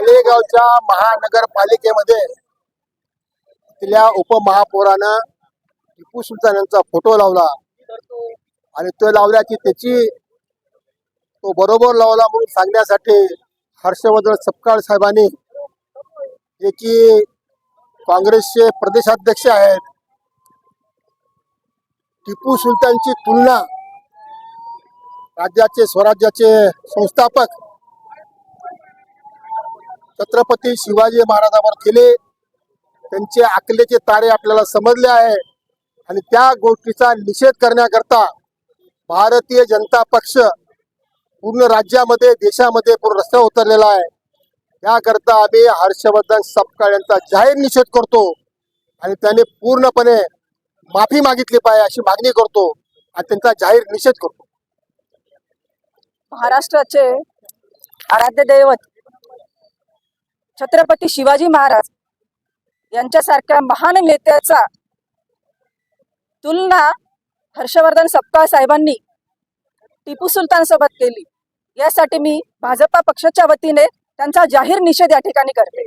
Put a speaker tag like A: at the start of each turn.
A: मालेगावच्या महानगरपालिकेमध्ये तिथल्या उपमहापौरानं टिपू सुलतान यांचा फोटो लावला आणि तो लावल्याची तो बरोबर लावला म्हणून सांगण्यासाठी हर्षवर्धन सपकाळ साहेबांनी, जे की काँग्रेसचे प्रदेशाध्यक्ष आहेत, टिपू सुलतानची तुलना राज्याचे स्वराज्याचे संस्थापक छत्रपती शिवाजी महाराजांवर केले. त्यांचे अकलेचे तारे आपल्याला समजले आहे आणि त्या गोष्टीचा निषेध करण्याकरता भारतीय जनता पक्ष पूर्ण राज्यामध्ये देशामध्ये पूर्ण रस्त्यावर उतरलेला आहे. त्याकरता आम्ही हर्षवर्धन सपकाळ यांचा जाहीर निषेध करतो आणि त्याने पूर्णपणे माफी मागितली पाहिजे अशी मागणी करतो आणि त्यांचा जाहीर निषेध करतो.
B: महाराष्ट्राचे आराध्य दैवत छत्रपती शिवाजी महाराज यांच्यासारख्या महान नेत्याचा तुलना हर्षवर्धन सपकाळ साहेबांनी टिपू सुलतान सोबत केली. यासाठी मी भाजपा पक्षाच्या वतीने त्यांचा जाहीर निषेध या ठिकाणी करते.